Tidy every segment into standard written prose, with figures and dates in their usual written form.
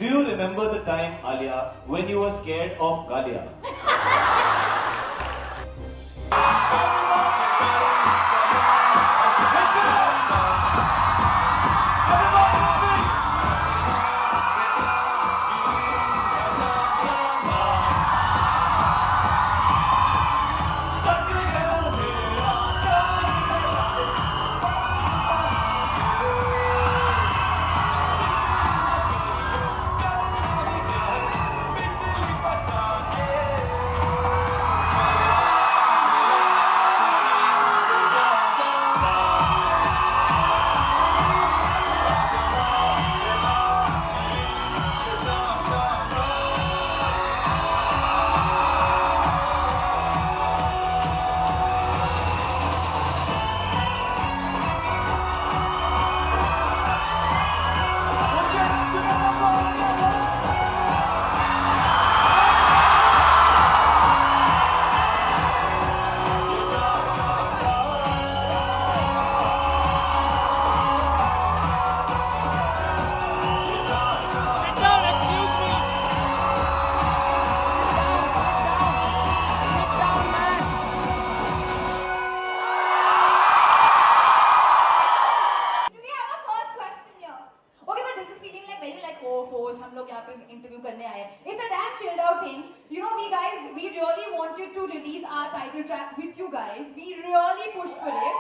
Do you remember the time, Alia, when you were scared of Galia? It's a damn chilled out thing. You know, we really wanted to release our title track with you guys. We really pushed for it.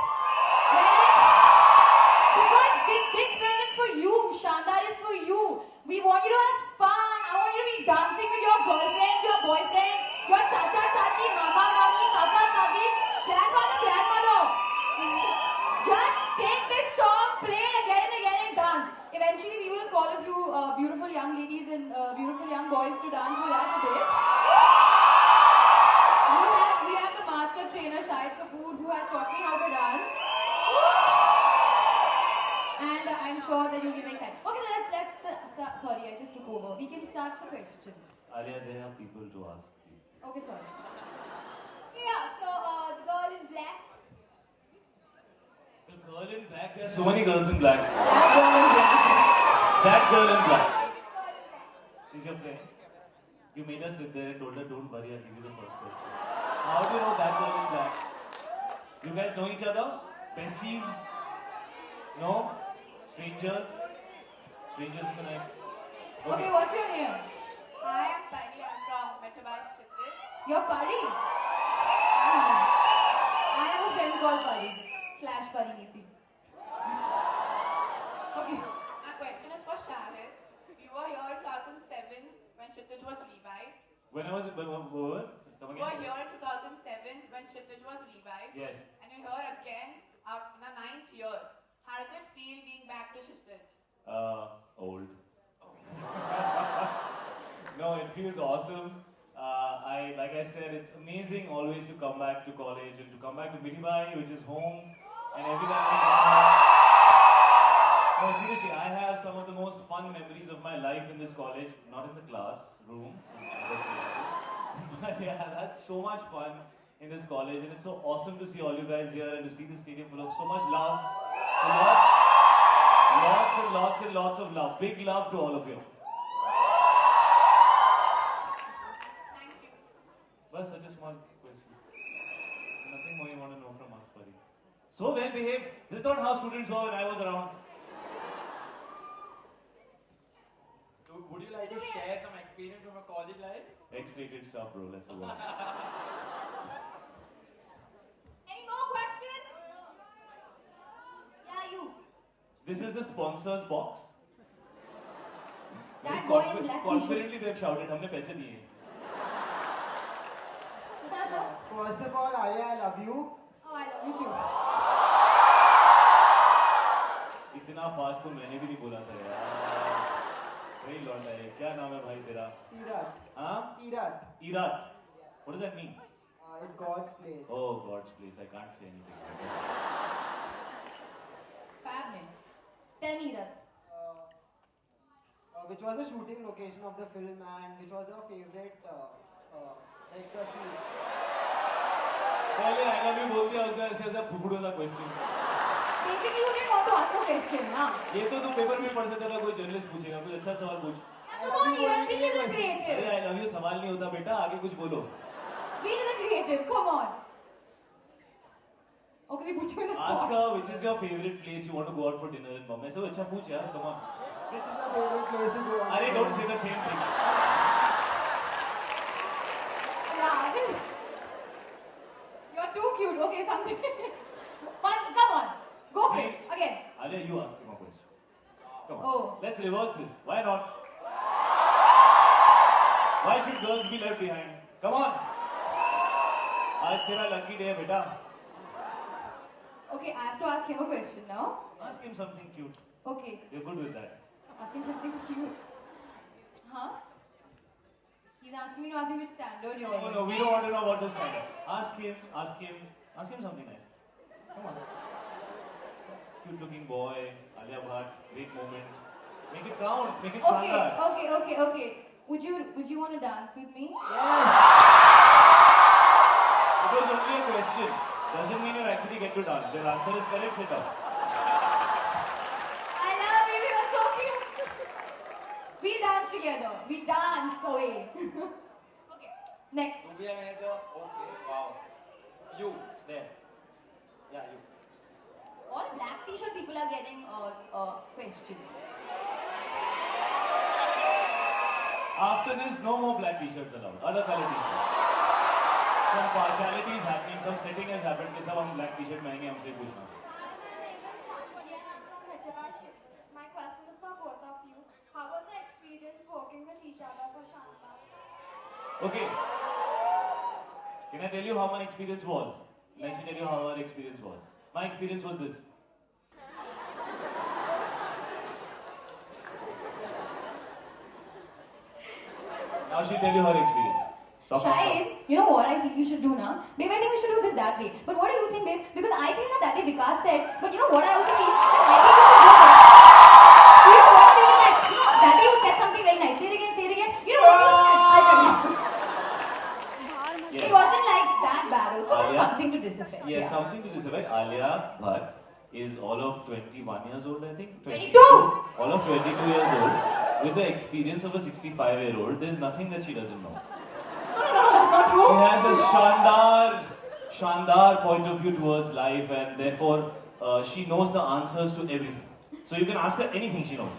Because this film is for you. Shandar is for you. We want you to have fun. I want you to be dancing with your girlfriends, your boyfriends, your chacha, chachi, mama, mami, kaka, kaki, grandfather, grandmother. Just take this song, play it again and again and dance. Eventually, we will call a few beautiful young ladies and beautiful young boys to dance with us today. We have the master trainer Shahid Kapoor who has taught me how to dance. And I'm sure that you'll be very excited. Okay, so let's sorry, I just took over. We can start the question. Alia, there are people to ask, please. Okay, sorry. Okay, yeah, so the girl in black. The girl in black? There are so many girls in black. That girl in black. That girl in black. She's your friend? You made her sit there and told her, don't worry, I'll give you the first question. How do you know that girl in black? You guys know each other? Besties? No? Strangers? Strangers in the night? Okay, what's your name? Hi, I'm Pari. I'm from Metabas Chittis. You're Pari? I have a friend called Pari. / Pariniti. Okay. My question is for Shahid. You were here in 2007 when Kshitij was revived. When I was in... Come You were again? here in 2007 when Kshitij was revived. Yes. And you're here again in our 9th year. How does it feel being back to Kshitij? Old. No, it feels awesome. Like I said, it's amazing always to come back to college and to come back to Mithibhai, which is home. And every time I come back, no, seriously, I have some of the most fun memories of my life in this college. Not in the classroom, in other places. But yeah, that's so much fun in this college. And it's so awesome to see all you guys here and to see the stadium full of so much love. So lots and lots of love. Big love to all of you. Thank you. But such a small question. Nothing more you want to know from us, buddy. So well behaved. This is not how students were when I was around. So would you like to share some experience from your college life? X-rated stuff, bro. Let's go. Any more questions? Yeah, you. This is the sponsors box. That boy in black Confidently they've shouted, हमने पैसे दिए. First of all, Alia, I love you. Oh, I love you too. इतना fast तो मैंने भी नहीं बोला था यार. सही लौटा है. क्या नाम है भाई तेरा? Tirath. हाँ? Tirath. Irath. What does that mean? It's God's place. Oh, God's place. I can't say anything. Fab name. Tell me, Rath. Which was the shooting location of the film and which was your favorite, like the shoot? पहले I love you बोल दिया उसका ऐसा फुफड़ो सा question. Basically, you didn't want to ask a question, ना? ये तो तू पेपर में पढ़ सकता था कोई जर्नलिस्ट पूछेगा कुछ अच्छा सवाल पूछ. Come on, Neeraj, be a little अरे creative. I love you सवाल नहीं होता बेटा, आगे कुछ बोलो. Be a little creative. Come on. Okay, we put you in a Ask spot. her which is your favorite place you want to go out for dinner in Bombay. ऐसा अच्छा पूछ यार, come on. Which is your favorite place to go on? अरे don't say the same thing. Yeah, you're too cute. Okay, something. One, come on. Go for See? it. Again. Alia, you ask him a question. Come on. Oh. Let's reverse this. Why not? Why should girls be left behind? Come on. आज तेरा lucky day है बेटा. Okay, I have to ask him a question now. Ask him something cute. Okay, You're good with that. ask him something cute. Huh? He's asking me to ask me which standard you're in. Oh no, we don't want to know about this standard. Ask him something nice. Come on. Cute looking boy, Alia Bhatt, great moment. Make it count, make it Okay, shandar. okay. Would you want to dance with me? It was only a question. Doesn't mean you actually get to dance. Your answer is correct, sit down. I love you, you're so cute. We dance together. We dance away. Okay, next. To be a minute, okay, wow. You, there. Yeah, you. All black t-shirt people are getting questions. After this, no more black t-shirts allowed. Other color t-shirts. Some partiality is happening, some setting has happened कि सब हम black t-shirt में आएंगे हमसे पूछना. My question is for both of you. How was the experience working with each other for Shandar? Okay. Can I tell you how my experience was? Let me tell you how our experience was. My experience was this. Now she'll tell you her experience. Talk about Shahid, you know what I think you should do now? Babe, I think we should do this that way. But what do you think, babe? Because I feel that day Vikas said, but you know what I also feel? That I think we should do this. You know what I feel like? You know, that day you said something very nice. Say it again, say it again. You know what you said? I'll tell you. Yes. It wasn't like that bad also, but Alia? something to this effect. Yes, Yeah. something to this effect. Alia Bhatt is all of 21 years old, I think. 22. All of 22 years old. With the experience of a 65-year-old, there's nothing that she doesn't know. No, that's not true. She has a shandar point of view towards life, and therefore she knows the answers to everything. So you can ask her anything, she knows.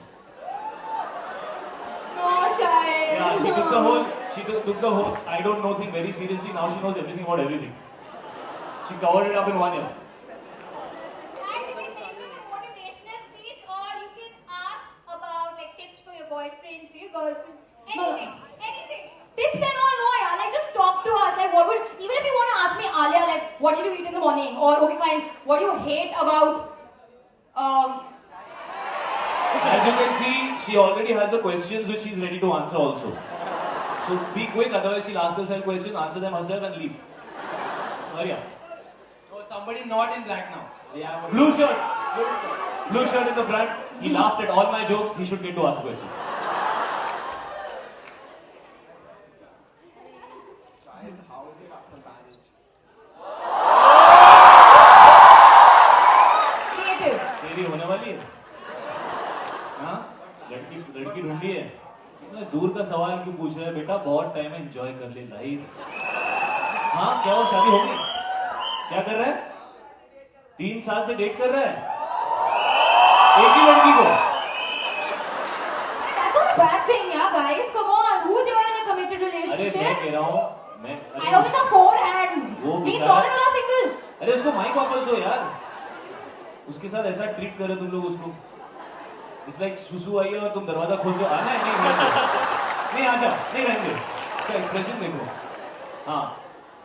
No, Shahid. Yeah, she took the whole I don't know thing very seriously. Now she knows everything about everything. She covered it up in 1 year. Guys, you can make it a motivational speech or you can ask about like tips for your boyfriends, for your girlfriends, anything. Tips and all, no, yeah. Like, just talk to us. Like, what would, even if you want to ask me, Alia, like, what did you eat in the morning? Or, okay, fine, what do you hate about, As you can see, she already has the questions which she's ready to answer also. So be quick, otherwise she'll ask herself questions, answer them herself, and leave. So hurry up. So somebody not in black now. Yeah. Blue shirt. Blue shirt in the front. He laughed at all my jokes. He should get to ask a question. Shahid, how is it after marriage? creative? तेरी होने वाली है? हाँ? लड़की ढूंढी है? मतलब दूर का सवाल क्यों पूछ रहा है बेटा? बहुत टाइम है, एंजॉय कर ले लाइफ. हाँ, क्या वो शादी होगी? क्या कर रहा है? 3 साल से डेट कर रहा है? एक ही लड़की को? That's not a bad thing, yeah, guys. Come on. Who's even in a committed अरे मैं relationship? कह रहा हूँ, I always have 4 hands. वो Means बेचारा- all of them are single. अरे उसको माइक वापस दो यार. उसके साथ ऐसा ट्रीट करे तुम लोग उसको. It's like सुसु आई है और तुम दरवाजा खोल दो. आना है नहीं रहने दो. नहीं आ जा, नहीं रहने दो. उसका एक्सप्रेशन देखो. हाँ,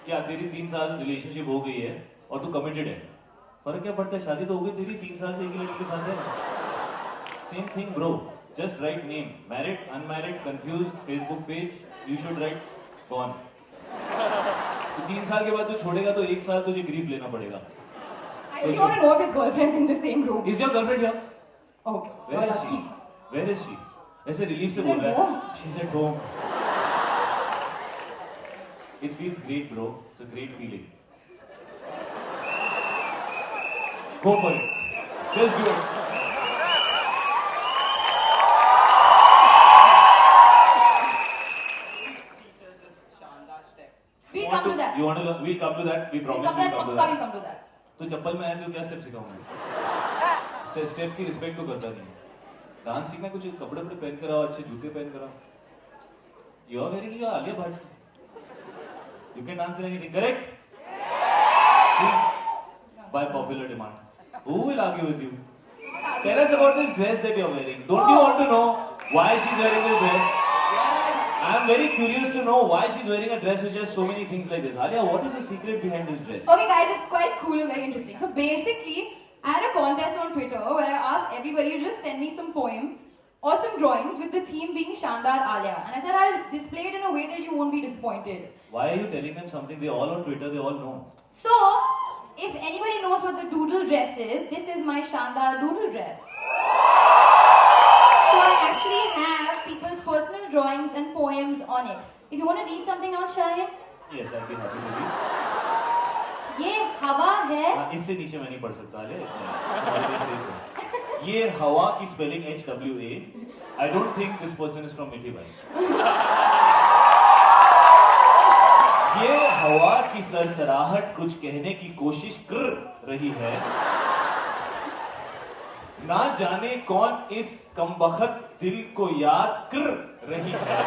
क्या तेरी 3 साल रिलेशनशिप हो गई है और तू कमिटेड है. फर्क क्या पड़ता है? शादी तो हो गई तेरी, 3 साल से एक ही लड़की के साथ है. Same thing, bro. Just write name. Married, unmarried, confused. Facebook page. You should write gone. तो 3 साल के बाद तू छोड़ेगा तो 1 साल तुझे ग्रीफ लेना पड़ेगा. I really want to know if his girlfriend's in the same room. Is your girlfriend here? Okay. Where you're is she? lucky. Where is she? ऐसे रिलीफ से She's बोल at रहा है. home. She's at home. It feels great, bro. It's a great feeling. Go for it. Just do it. that. You want to learn? We'll come to that. We We'll promise come we'll come to we'll that. come to that. तो चप्पल में आए तो क्या step सिखाऊंगा? Step की respect तो करता नहीं। डांस सीखना कुछ कपड़े वपड़े पहन कर आओ, अच्छे जूते पहन कर आओ। You are wearing your Alia Bhatt. You can dance in anything, correct? See? By popular demand. Who will argue with you? Tell us about this dress that you're wearing. Don't you want to know why she's wearing this dress? I'm very curious to know why she's wearing a dress which has so many things like this. Alia, what is the secret behind this dress? Okay guys, it's quite cool and very interesting. So basically, I had a contest on Twitter where I asked everybody to just send me some poems or some drawings with the theme being Shandar Alia. And I said I'll display it in a way that you won't be disappointed. Why are you telling them something? They all on Twitter, they all know. So, if anybody knows what the doodle dress is, this is my Shandar doodle dress. So I actually have people's personal drawings and poems on it. If you want to read something out, Shahid? Yes, I'll be happy to read. ये हवा है. हाँ, इससे नीचे मैं नहीं पढ़ सकता ले हमारे लिए safe है। ये हवा की spelling HWA। I don't think this person is from मिठी भाई। ये हवा की सरसराहट कुछ कहने की कोशिश कर रही है। ना जाने कौन इस कमबख्त दिल को याद कर रही है।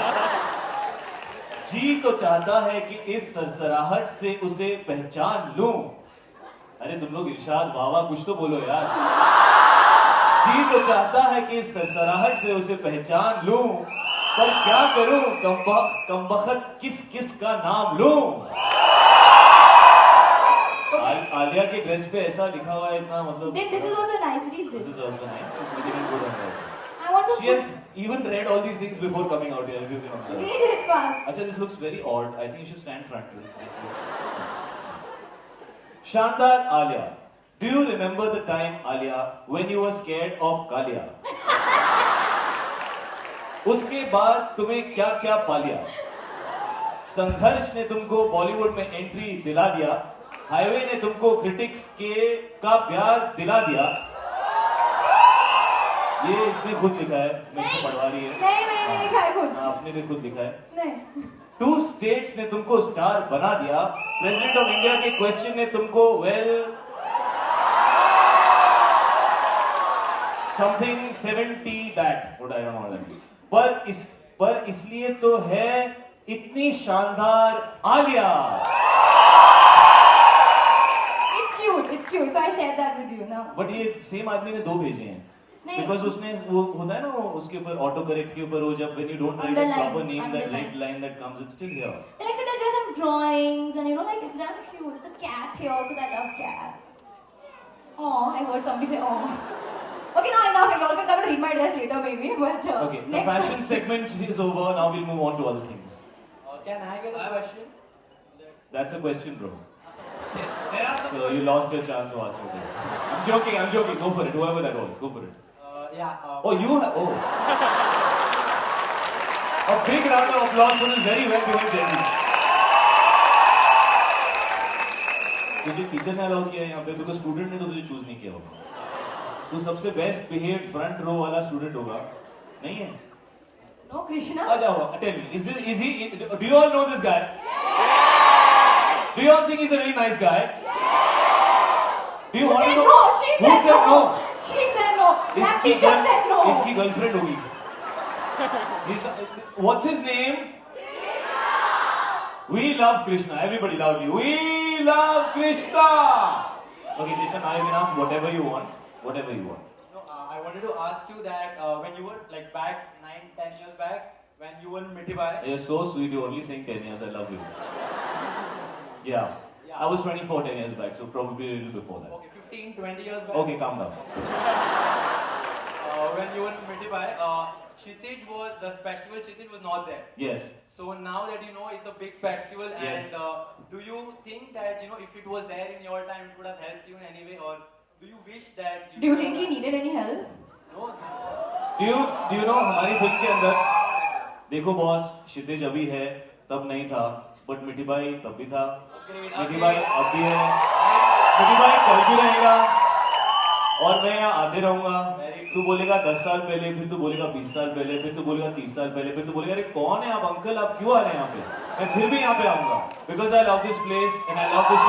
जी तो चाहता है कि इस सरसराहट से उसे पहचान लूं। अरे तुम लोग इरशाद वाह कुछ तो बोलो यार। जी तो चाहता है कि इस सरसराहट से उसे पहचान लूं, पर क्या करूं कमबख्त किस किस का नाम लूं। आलिया के ड्रेस पे ऐसा लिखा हुआ है इतना मतलब। This is also nice. Read This this. is also nice. It's looking good on her. I want to She has even read all these things before coming out here. If you can observe. read it fast. Acha, this looks very odd. I think you should stand front. Thank you. Shandar Alia. Do you remember the time, Alia, when you were scared of Kalia? उसके बाद तुम्हें क्या क्या पा लिया? संघर्ष ने तुमको बॉलीवुड में एंट्री दिला दिया। हाईवे ने तुमको क्रिटिक्स का प्यार दिला दिया। ये इसने खुद लिखा है, मेरे से पढ़वा रही है। नहीं लिखा है खुद। हाँ, आपने भी खुद लिखा है। नहीं। 2 states ने तुमको स्टार बना दिया। प्रेसिडेंट ऑफ इंडिया के क्वेश्चन ने तुमको something 70 that what I don't know what that is. पर इसलिए तो है इतनी शानदार Alia. It's cute. So I shared that with you now. But ये सेम आदमी ने 2 भेजे हैं। नहीं। बिकॉज उसने वो होता है ना वो उसके ऊपर ऑटो करेक्ट के ऊपर वो जब when you don't write a proper name that red line that comes it's still here. They like said that there's some drawings and like it's damn cute. There's a cat here because I love cats. Oh, I heard somebody say oh. Okay, now enough. You all can come and read my dress later maybe. But Okay, the fashion segment is over. Now we'll move on to other things. Can I get a question? That's a question, bro. There are some So you lost your chance to ask it. I'm joking. Go for it. Whoever that was, go for it. Oh, you have. Oh. A big round of applause for this very well behaved Delhi. तुझे teacher ने allow किया है यहाँ पे because student ने तो तुझे choose नहीं किया होगा। तू सबसे बेस्ट बिहेव्ड फ्रंट रो वाला स्टूडेंट होगा, नहीं है? No, Krishna. आ जाओ, tell me, is he? Do you all know this guy? Do you all think he's a really nice guy? Do you Who want said to know? no? She Who said no? She said no. That T-shirt said no. इसकी girlfriend होगी। What's his name? We love Krishna. Everybody loudly. We love Krishna. Okay, Krishna, now you can ask whatever you want. Whatever you want. No, I wanted to ask you that when you were like back 9-10 years back, when you were in Mitibai. You're so sweet. You're only saying 10 years. I love you. Yeah. I was 24 10 years back, so probably a little before that. Okay, 15-20 years back. Okay, calm down. When you were in Mitibai, the festival Kshitij was not there. Yes. So now that you know it's a big festival, Yes. and do you think that if it was there in your time, it would have helped you in any way, or do you wish that? Do you think he needed any help? No. Do you know हमारी film के अंदर देखो boss क्षितिज अभी है तब नहीं था but मिठी बाई तब भी था मिठी बाई अब भी है मिठी बाई कल भी रहेगा और मैं यहाँ आते रहूंगा, तू बोलेगा 10 साल पहले, फिर तू बोलेगा 20 साल पहले, फिर तू बोलेगा 30 साल पहले, फिर तू बोलेगा अरे कौन है आप अंकल, आप क्यों आ रहे हैं यहाँ पे? मैं फिर भी यहाँ पे आऊंगा because I love this place and I love this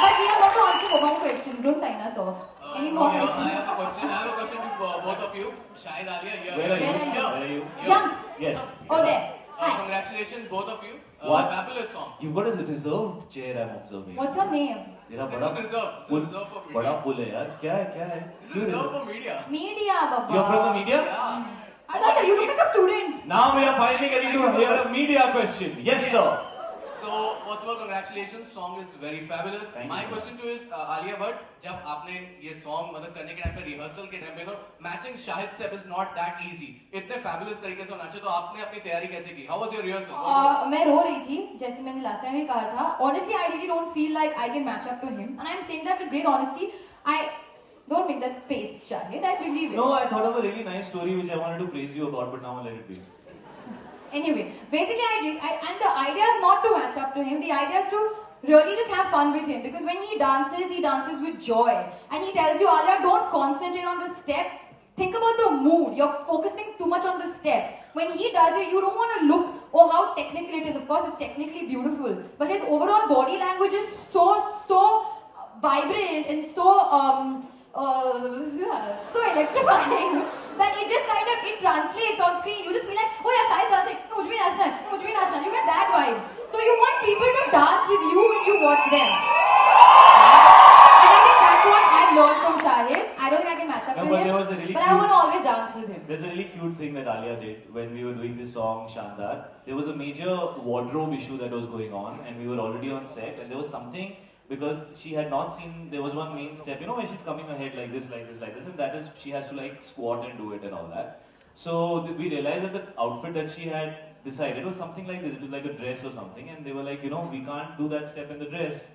But we are going to answer more questions. Don't sign us off. Any more I questions? have a question. I have a question to both of you. Shahid Alia, here. Where are you? Where are you? Where are you? Jump. Yes. Oh, there. Hi. Congratulations, both of you. What? Fabulous song. You've got a reserved chair, I'm observing. What's your name? तेरा This बड़ा is reserved. This is pool, reserved for media. बड़ा पुल है यार, क्या है? This क्यों is reserved reserved? for media. Media, Baba. You're from the media? Yeah. I thought you look like a student. Now we are finally getting to hear a media question. Yes, sir. So first of all, congratulations. Song is very fabulous. Thank My you, question to is Alia Bhatt. जब आपने ये song मतलब करने के time पे rehearsal के time पे matching Shahid step is not that easy. इतने fabulous तरीके से नाचे तो आपने अपनी तैयारी कैसे की? How was your rehearsal? मैं रो रही थी, जैसे मैंने last time भी कहा था. Honestly, I really don't feel like I can match up to him, and I'm saying that with great honesty. I don't make that face, Shahid. I believe it. No, I thought of a really nice story which I wanted to praise you about, but now I'll let it be. Anyway, basically I did, and the idea is not to match up to him. The idea is to really just have fun with him, because when he dances with joy, and he tells you, Alia, don't concentrate on the step. Think about the mood. You're focusing too much on the step. When he does it, you don't want to look, oh, how technical it is. Of course, it's technically beautiful, but his overall body language is so vibrant and so electrifying that it just kind of it translates on screen. You just feel like, oh yeah, Shahid's dancing. No, mujhe bhi naachna hai. No, mujhe bhi naachna hai. You get that vibe. So you want people to dance with you when you watch them. And I think that's what I've learned from Shahid. I don't think I can match up No, to but him. there was a really but I cute- want to always dance with him. There's a really cute thing that Alia did when we were doing this song Shandar. There was a major wardrobe issue that was going on, and we were already on set, and there was something because she had not seen. There was one main step, you know, where she's coming ahead like this, and that is she has to like squat and do it and all that. So we realized that the outfit that she had decided was something like this. It was like a dress or something, and they were like, you know, we can't do that step in the dress.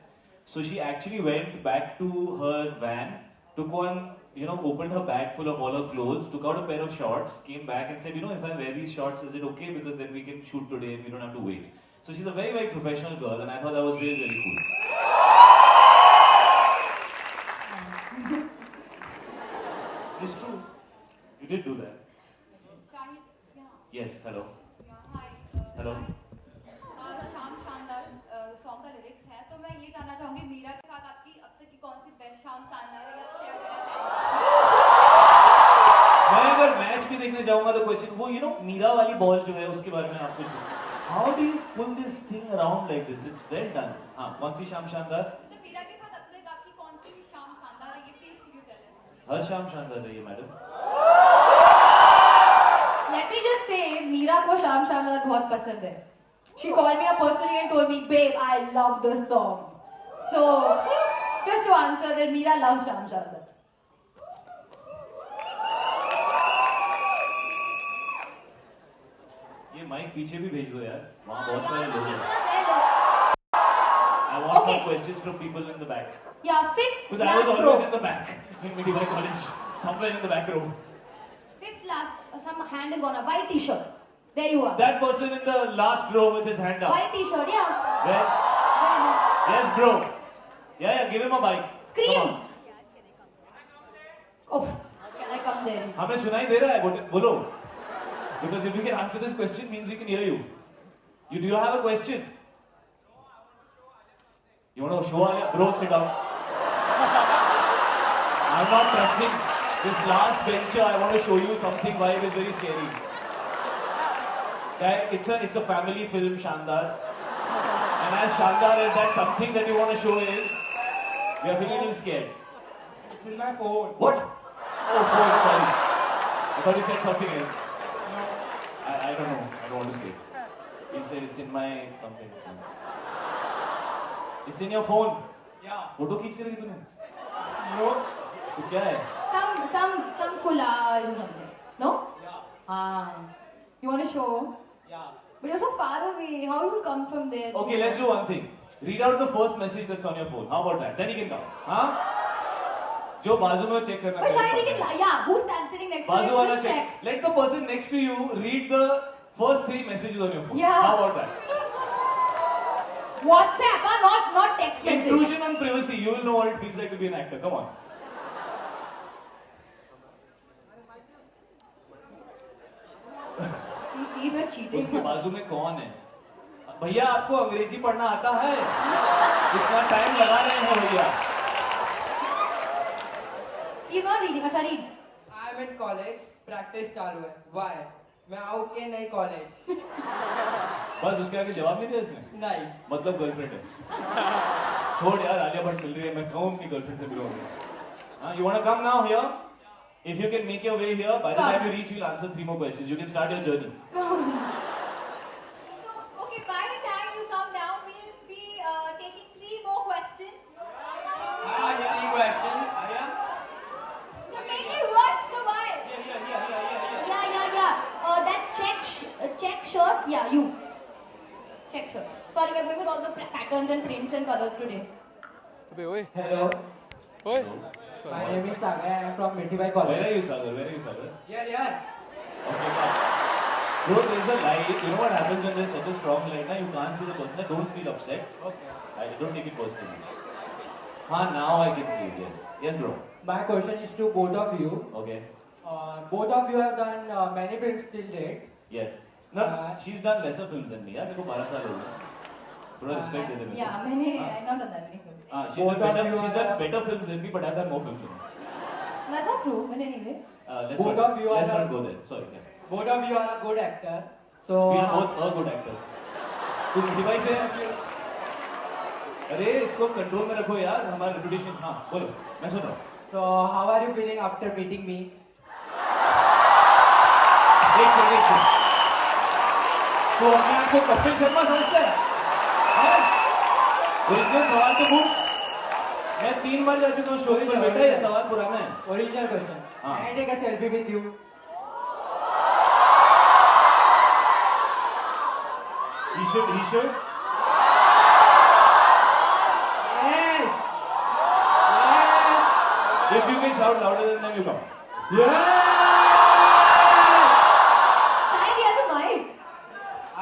So she actually went back to her van, took one, you know, opened her bag full of all her clothes, took out a pair of shorts, came back and said, you know, if I wear these shorts, is it okay? Because then we can shoot today and we don't have to wait. So she's a very, very professional girl, and I thought that was really, really cool. It's true. You did do that. Shahid, yeah. Yes, hello. Yeah, hi. Hello. शाम शानदार song का lyrics है, तो मैं ये जानना चाहूंगी मीरा के साथ आपकी अब तक की कौन सी बेस्ट शाम शानदार है, या शेयर करना मैं अगर मैच भी देखने जाऊंगा तो क्वेश्चन वो, यू नो, मीरा वाली बॉल जो है उसके बारे में आप कुछ how do you pull this thing around like this? It's well done. हाँ, कौन सी शाम शानदार? तो मीरा के साथ अब तक आपकी कौन सी शाम शानदार है, ये please could you tell us? हर शाम शानदार रही है madam. Let me just say, Meera को शाम शानदार बहुत पसंद है. She called me up personally and told me, babe, I love this song. So, just to answer that, Meera loves Sham Shandar. ये माइक पीछे भी भेज दो यार, वहाँ बहुत सारे लोग हैं. I want Okay. some questions from people in the back. Yeah, fifth Because I was last always row. in the back in Medibai College, somewhere in the back row. Fifth last, some hand is gone up. White t-shirt. There you are. That person in the last row with his hand up. White t-shirt, yeah. Where? There. Yes, bro. Yeah, give him a bike. Scream. Come on. Oh, can I come there? हमें सुनाई दे रहा है, बोलो. Because if you can answer this question, means we can hear you. Do you have a question? You want to show Alia? Bro, sit down. I'm not trusting this last bencher. I want to show you something why it is very scary. Guy, it's a family film, Shandar. And as Shandar is that something that you want to show is, we are feeling a little scared. It's in my phone. What? Oh, phone, sorry. I thought you said something else. No. I don't know. I don't want to say it. He said it's in my something. It's in your phone. Yeah. Photo खींच के रखी तूने? No. तो क्या है? Some collage or something. No? Yeah. Ah. You want to show? Yeah. But you're so far away. How you will come from there? Okay, let's do one thing. Read out the first message that's on your phone. How about that? Then you can come. हाँ? जो बाजू में check करना. But Shahid, you can, yeah, who's sitting next to बाजू you? वाला Just check. check. Let the person next to you read the first 3 messages on your phone. Yeah. How about that? WhatsApp, not text message. Intrusion on privacy. You will know what it feels like to be an actor. Come on. You see if you're cheating. उसके बाजू में कौन है? भैया आपको अंग्रेजी पढ़ना आता है? इतना टाइम लगा रहे हैं भैया. He's not reading. अच्छा read. I'm in college. Practice चालू है. Why? मैं आऊँ के नहीं college. बस उसके आगे जवाब नहीं दिया इसने. नहीं. मतलब गर्लफ्रेंड है. छोड़ यार, आलिया भट्ट मिल रही है, मैं कहूँ अपनी गर्लफ्रेंड से मिलूंगा. हाँ, you wanna come now here? If you can make your way here, by the time you reach, you'll answer 3 more questions. You can start your journey. So, okay, by the time you come down, we'll be taking 3 more questions. 3 questions. So make it worth the while. Yeah. That check shirt. Yeah, you. Check shirt. Sorry, we're going with all the patterns and prints and colors today. Hello. My name is Sagar. I am from Mithibai College. Where are you, Sagar? Here. Okay, fine. Bro, there's a light. You know what happens when there's such a strong light? Now you can't see the person. Don't feel upset. Okay. Don't take it personally. Now I can see it. Yes, bro. My question is to both of you. Okay. Both of you have done many films till date. Yes. No, she's done lesser films than me. Yeah, मेरे को 12 साल हो गए. थोड़ा respect दे दे मेरे को. Yeah, I've not done that many films. She's done better films than me, but I've done more films than her. That's not true, but anyway. Let's Both not, of you are let's the- not go there. Sorry. Yeah. Both of you are a good actor. So We are both a good actor. तू मिठीबाई से अरे इसको control में रखो यार, हमारा reputation. हाँ बोलो, मैं सुन रहा हूँ. So how are you feeling after meeting me? एक से. तो अपने आप को कपिल शर्मा समझता है? ओरिजिनल सवाल तो पूछ. मैं 3 बार जा चुका हूँ शोरी पर बेटा, ये सवाल पुराना है. Original question. हाँ. Can I take a selfie with you? He should. Yes. If you can shout louder than them, you come. Shahid, he has a mic.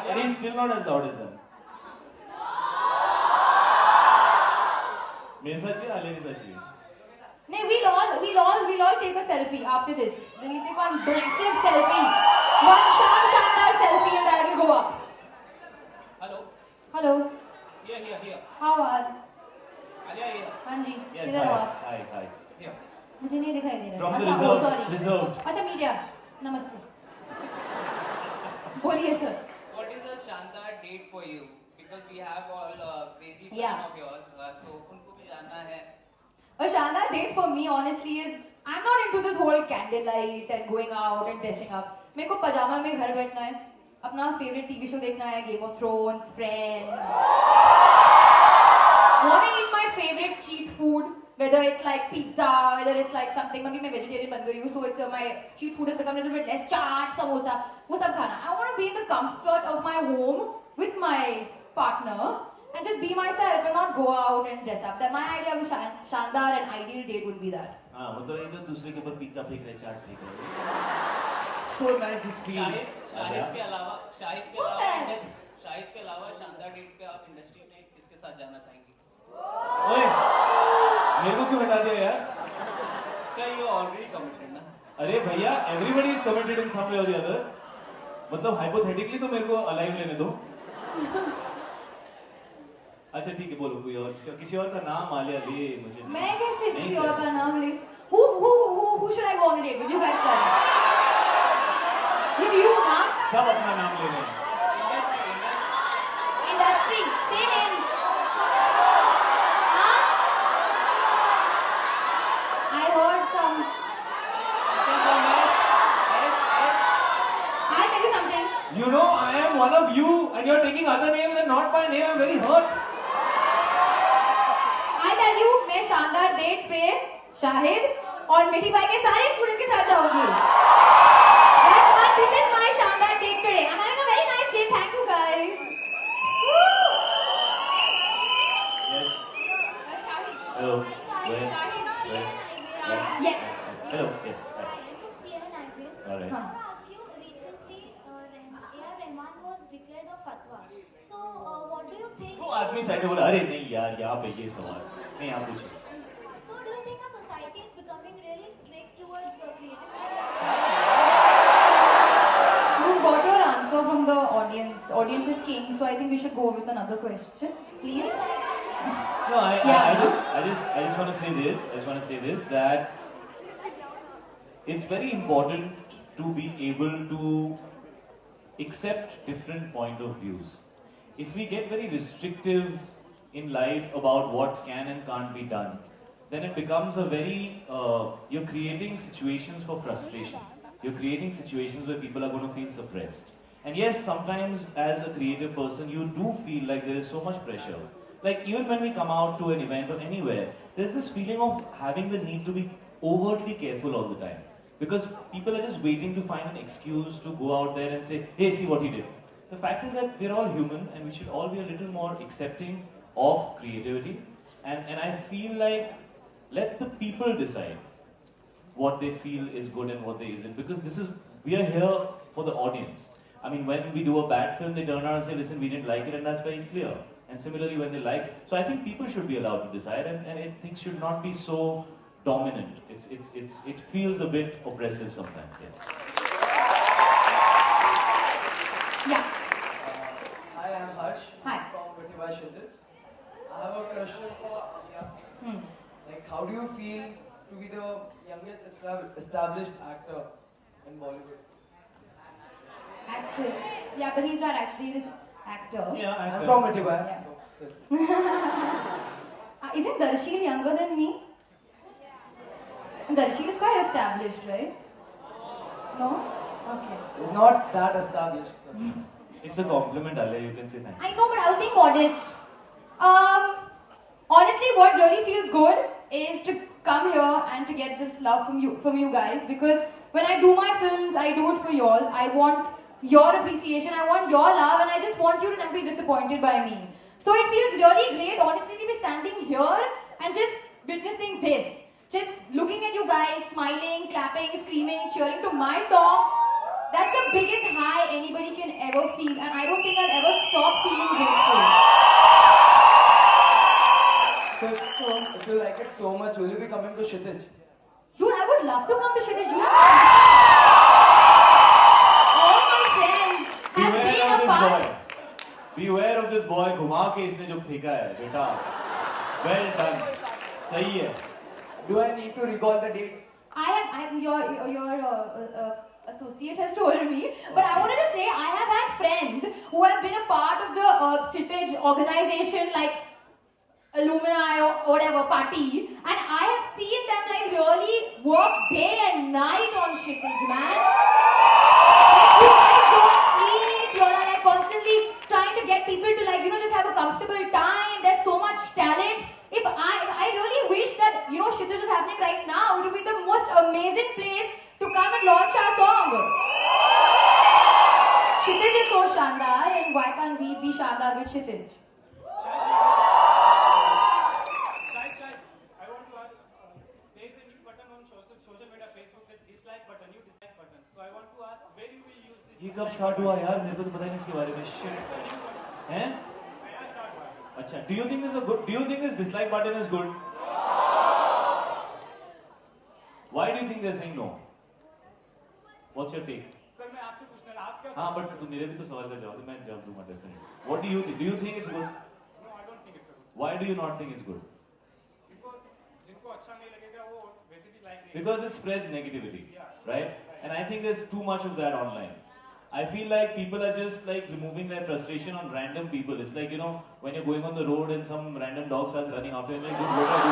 And he's still not as loud as them. मेरे साथ चाहिए, आलिया के साथ चाहिए. No, we'll all take a selfie after this. Then we'll take one massive selfie. One Shandar selfie and then I will go up. Hello. Here. How are? Alia here. हाँ जी. Yes, किधर हो आप? hi. Here. मुझे नहीं दिखाई दे रहा. From the अच्छा, reserved. sorry. अच्छा मीडिया. नमस्ते. बोलिए sir. What is a Shandar date for you? Because we have all crazy fans Yeah. of yours, so उनको भी जानना है. A Shandar date for me honestly is I'm not into this whole candlelight and going out and dressing up. मेरे को पजामा में घर बैठना है. अपना फेवरेट टीवी शो देखना है, Game of Thrones, Friends. Want to eat my favorite cheat food, whether it's like pizza, whether it's like something. अभी मैं vegetarian बन गई हूँ, so it's my cheat food has become a little bit less. चाट, समोसा, वो सब खाना. I want to be in the comfort of my home with my partner and just be myself and not go out and dress up. That my idea of Shandar and ideal date would be that. हाँ मतलब एक दूसरे के ऊपर pizza फेंक रहे, चाट फेंक रहे. So nice this feels. Shahid के अलावा शानदार डेट पे आप इंडस्ट्री में किसके साथ जाना चाहेंगे? ओए, मेरे को क्यों हटा दिया यार? Sir, you already committed ना? अरे भैया, everybody is committed in some way or the other. मतलब hypothetically तो मेरे को alive लेने दो. अच्छा ठीक है, बोलो कोई और, किसी और का नाम आलिया ले मुझे. मैं कैसे नहीं किसी सर. और का नाम ले? Who should I go on a date with? You guys tell me. With you, ना? सब अपना नाम ले रहे हैं. Industry, say names. Huh? I heard some. I'll tell you something. You know, I am one of you and you're taking other names and not my name. I'm very hurt. I'll tell you, मैं शानदार date पे शाहिद और मिठी भाई के सारे students के साथ जाऊंगी. This is my शानदार date today. I'm having a very nice day. Thank you guys. Yes. Shahid. Hello. Hi, Shahid. Where? Shahid. Yeah. Hello. Yes. Hi, I'm from CNN IPL. All right. I want to ask you, recently A.R. Rahman was declared a fatwa. So, what do you think? Who are आदमी side में बोला अरे नहीं यार यहाँ पे ये सवाल नहीं आप पूछिए. So do you think our society is becoming really strict towards creative? You got your answer from the audience. Audience is king, so I think we should go with another question, please. No, Yeah. I just want to say this. I just want to say this that it's very important to be able to accept different point of views. If we get very restrictive in life about what can and can't be done, then it becomes a very you're creating situations for frustration. You're creating situations where people are going to feel suppressed. And yes, sometimes as a creative person, you do feel like there is so much pressure. Like even when we come out to an event or anywhere, there's this feeling of having the need to be overtly careful all the time. Because people are just waiting to find an excuse to go out there and say, hey, see what he did. The fact is that we're all human and we should all be a little more accepting of creativity. And I feel like let the people decide what they feel is good and what they isn't. Because we are here for the audience. I mean, when we do a bad film, they turn around and say, listen, we didn't like it, and that's very clear. And similarly, when they like, so I think people should be allowed to decide, and things should not be so dominant. It feels a bit oppressive sometimes, yes. Yeah. Hi, I'm Harsh. Hi. From Mithibhai Kshitij. I have a question for Anya. Like, how do you feel to be the youngest established actor in Bollywood? Actor. Yeah, but he's not actually. He is actor. Yeah, I'm from Mithibhai. Yeah. So, Isn't Darshil younger than me? Darshil is quite established, right? No? Okay. it's not that established. So. It's a compliment, Ale, you can say thank you. I know, but I was being modest. Honestly, what really feels good is to come here and to get this love from you guys, because when I do my films, I do it for y'all. I want your appreciation, I want your love, and I just want you to never be disappointed by me. So it feels really great, honestly, to be standing here and just witnessing this. Just looking at you guys, smiling, clapping, screaming, cheering to my song. That's the biggest high anybody can ever feel, and I don't think I'll ever stop feeling grateful. So, if you like it so much, will you be coming to Kshitij? Dude, I would love to come to Kshitij. All my friends have Beware been of a this part. boy. Beware of this boy. घुमा के इसने जो फेंका है बेटा. Well done. सही है. Do I need to recall the dates? Your associate has told me, but I want to just say I have had friends who have been a part of the Kshitij organization, like alumni or whatever party, and I have seen them like really work day and night on Kshitij, man. Like, you guys don't sleep. You're like constantly trying to get people to just have a comfortable time. There's so much talent. If I really wish that Kshitij was happening right now, it would be the most amazing place to come and launch our song. Kshitij is so shandar, and why can't we be shandar with Kshitij? Shahid, I want to ask, there is a new button on social media, Facebook, that dislike button, new dislike button. So I want to ask, where you will use this? ये कब start हुआ यार? मेरे को तो पता ही नहीं इसके बारे में. Shit. हैं? अच्छा. Do you think this is a good? Do you think this dislike button is good? Why do you think they're saying no? What's your take? Sir, मैं आपसे पूछना था, आप क्या? हाँ, but तू मेरे भी तो सवाल का जवाब दे. मैं जवाब दूंगा definitely. What do you think? Do you think it's good? No, I don't think it's good. Why do you not think it's good? Because जिनको अच्छा नहीं लगेगा वो basically like नहीं. Because it spreads negativity, right? And I think there's too much of that online. I feel like people are just like removing their frustration on random people. It's like, when you're going on the road and some random dog starts running after you, like, dude, what do I do?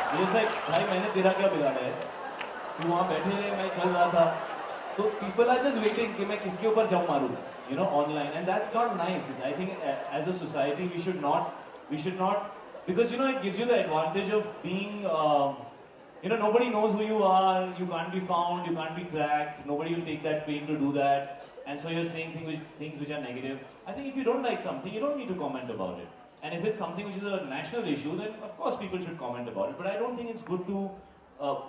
You're just like, भाई मैंने तेरा क्या बिगाड़ा है? तू वहाँ बैठे रहे, मैं चल रहा था. So people are just waiting कि मैं किसके ऊपर jump मारूँ, online, and that's not nice. I think as a society we should not, because it gives you the advantage of being. Nobody knows who you are, you can't be found, you can't be tracked, nobody will take that pain to do that, and so you're saying things which are negative. I think if you don't like something, you don't need to comment about it. And if it's something which is a national issue, then of course people should comment about it. But I don't think it's good to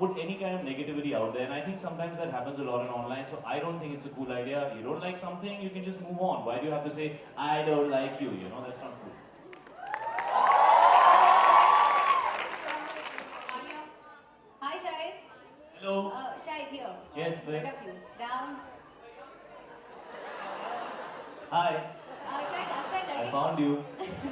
put any kind of negativity out there, and I think sometimes that happens a lot in online, so I don't think it's a cool idea. You don't like something, you can just move on. Why do you have to say, I don't like you, that's not cool. Yes, What where? of you? Down. Hi, शायद अक्सर I लड़के found you.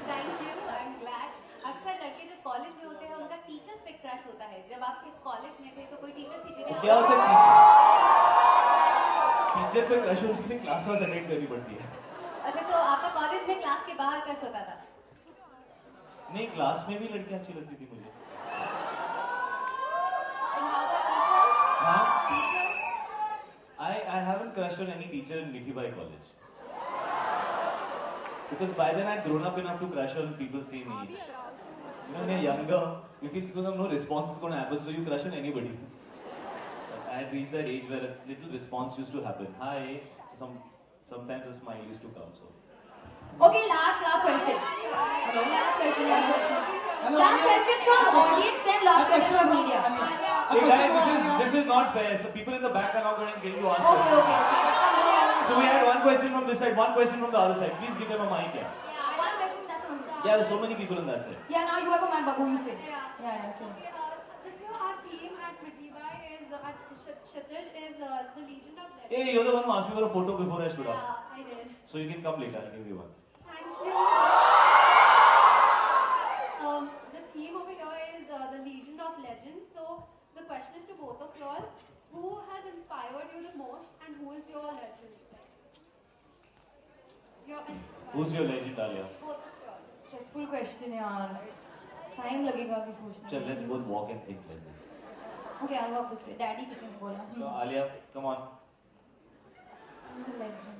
Thank you I am glad अक्सर लड़के जो college में होते हैं उनका टीचर्स पे क्रश होता है जब आप इस कॉलेज में थे तो कोई टीचर थी जिन्हें क्या होता है टीचर? टीचर पे क्रश होने के लिए क्लास वास अटेंड करनी पड़ती है। अच्छा तो आपका कॉलेज में क्लास के बाहर क्रश होता था नहीं, क्लास में भी लड़कियां अच्छी लगती थी मुझे। And how about teachers? हाँ? Teachers? I haven't crushed on any teacher in Mithibai College. Because by then I'd grown up enough to crush on people same age. You know, when you're younger, you feel going to have no response is going to happen, so you crush on anybody. I had reached that age where a little response used to happen. Hi. Sometimes a smile used to come. So. Okay, last question. Last question. Last question from audience, then last question from media. Hey guys, this is not fair. So people in the back are not going to get you ask questions. Okay. So we had one question from this side, one question from the other side. Please give them a mic here. Yeah, one question, that's one. Yeah, there's so many people on that side. Yeah, now you have a mic, Babu, you say. Yeah, say. Okay, this year our theme at Mithibai is at Kshitij is the Legion of Legends. Hey, you're the one who asked me for a photo before I stood up. Yeah, I did. So you can come later, I'll give you one. Thank you. The theme over here is the Legion of Legends. So the question is to both of y'all: who has inspired you the most, and who is your legend? Your inspired. Who's your legend, Alia? Both of y'all. Stressful question, यार. Time लगेगा अभी सोचने Chal, में. let's both walk and think like this. Okay, I'll walk this way. Daddy किसी ने बोला. So, Alia, come on. Who's a legend?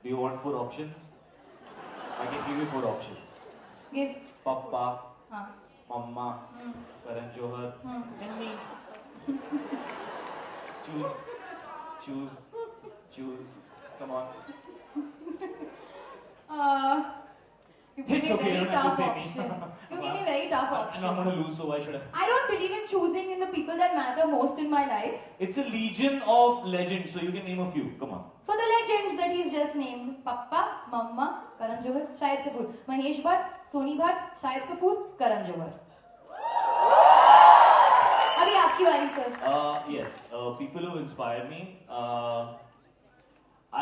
Do you want 4 options? I can give you 4 options. Give. Papa, हाँ. Mama, Karan Johar, and me. Choose. Come on. You give It's me okay, very you don't have to tough say me. option. You give me very tough And I'm option. going to lose, so why should I? I don't believe in choosing in the people that matter most in my life. It's a legion of legends, so you can name a few. Come on. So the legends that he's just named: Papa, Mama, Karan Johar, Shahid Kapoor, Mahesh Bhatt, Soni Bhatt, Shahid Kapoor, Karan Johar. अभी आपकी बारी sir. Yes, people who inspire me.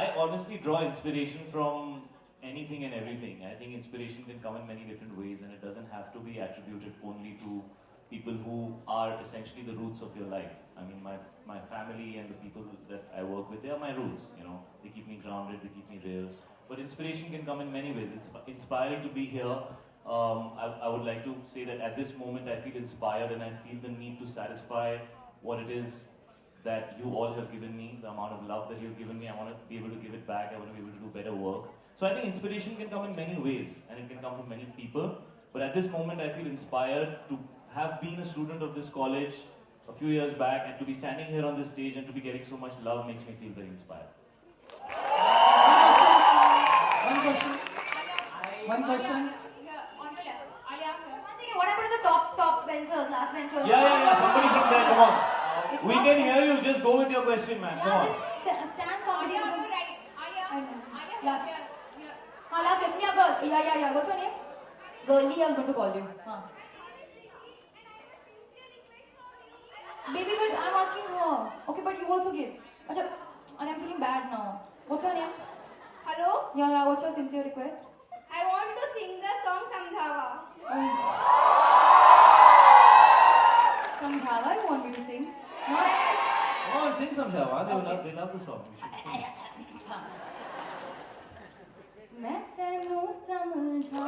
I honestly draw inspiration from anything and everything. I think inspiration can come in many different ways, and it doesn't have to be attributed only to people who are essentially the roots of your life. I mean, my family and the people that I work with, they are my roots. You know, they keep me grounded, they keep me real. But inspiration can come in many ways. It's inspiring to be here. I would like to say that at this moment I feel inspired and I feel the need to satisfy what it is that you all have given me, the amount of love that you've given me. I want to be able to give it back. I want to be able to do better work. So I think inspiration can come in many ways and it can come from many people. But at this moment I feel inspired to have been a student of this college a few years back and to be standing here on this stage and to be getting so much love makes me feel very inspired. One question. Yeah, on your left. Alia, here. One second, what happened to the top benchers, last benchers? Yeah, somebody from there, come on. It's We not- can hear you, just go with your question, man. Come Yeah, on. just stand somebody. Alia, on your right. Alia, I know. Alia, Last. here. Here. Last question. Yeah, girl. Yeah. What's your name? Girlie, I was going to call you. Baby, but I'm asking her. Okay, but you also give. Achha, and I'm feeling bad now. What's your name? Hello? Yeah. What's your sincere request? I want to sing the song Samjhava. Samjhava, you want me to sing? No? Come on, sing some Java. Okay. They love the song. We should sing. मैं तेनू समझा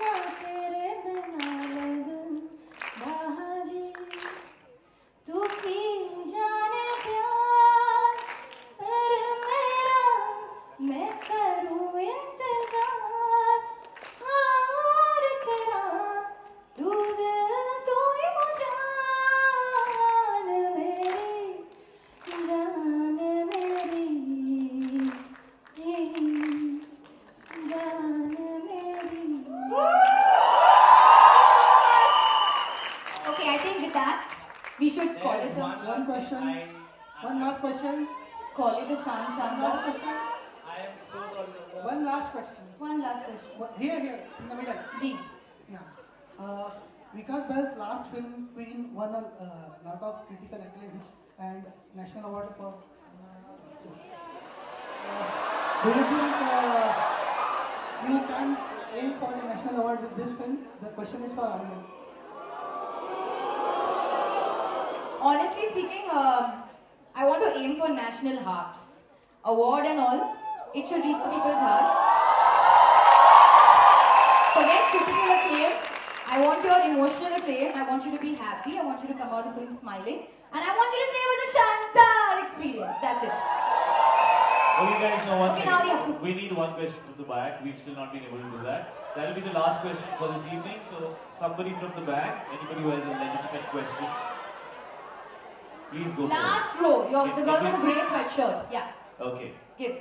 ना तेरे बिना लगन बाजी तू की जाने प्यार पर मेरा मैं करूँ इंतजार हार तेरा तू दिल तू ही वो जान मेरी जान मेरी जान मेरी. Okay, I think with that we should call it a One question. One last question. call it a Shan One last Shan. question. I am so sorry. Chandra. One last question. One last question. Here, in the middle. Ji. Yeah. Vikas Bell's last film, Queen, won a lot of critical acclaim and national award for. Do you think you can aim for the national award with this film? The question is for Alia. Honestly speaking, I want to aim for National Hearts Award and all. It should reach to people's hearts. Forget critical acclaim. I want your emotional acclaim. I want you to be happy. I want you to come out of the film smiling. And I want you to say it was a Shantar experience. That's it. Okay guys, now one Okay, now second. We need one question from the back. We've still not been able to do that. That will be the last question for this evening. So somebody from the back, anybody who has a legitimate question, please go Last for it. row. You're the girl Give- with the grey sweatshirt. Yeah. Okay. Give.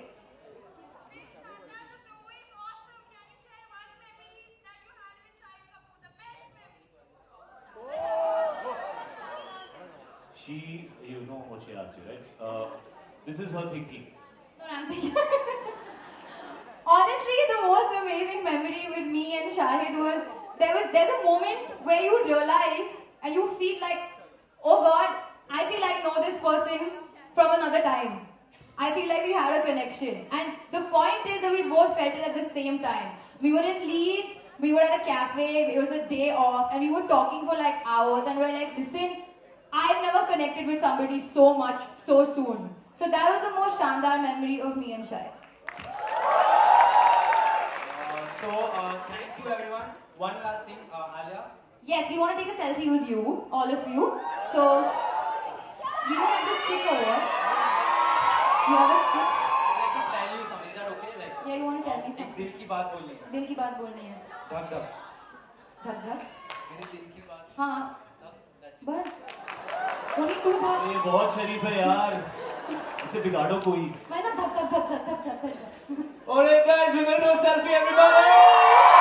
You know what she asked you, right? This is her thinking. No, I'm thinking. Honestly, the most amazing memory with me and Shahid was there's a moment where you realize and you feel like, oh God, I feel I know this person from another time. I feel like we had a connection. And the point is that we both felt it at the same time. We were in Leeds, we were at a cafe, it was a day off, and we were talking for like hours, and we were like, listen, I've never connected with somebody so much, so soon. So that was the most Shandar memory of me and Shai. Thank you everyone. One last thing, Alia. Yes, we want to take a selfie with you, all of you. So, we don't have the stick over. You have a stick? Let me tell you something. Is that okay? Like, Yeah, you want to tell me एक something? दिल की बात बोलनी है. दिल की बात बोलनी है. धक धक. धक धक. मेरे दिल की बात. हाँ. बस. Only two धक. ये बहुत शरीफ है यार. इसे बिगाड़ो कोई. मैं ना धक धक धक धक धक धक धक. Alright guys, we're gonna do a selfie everybody!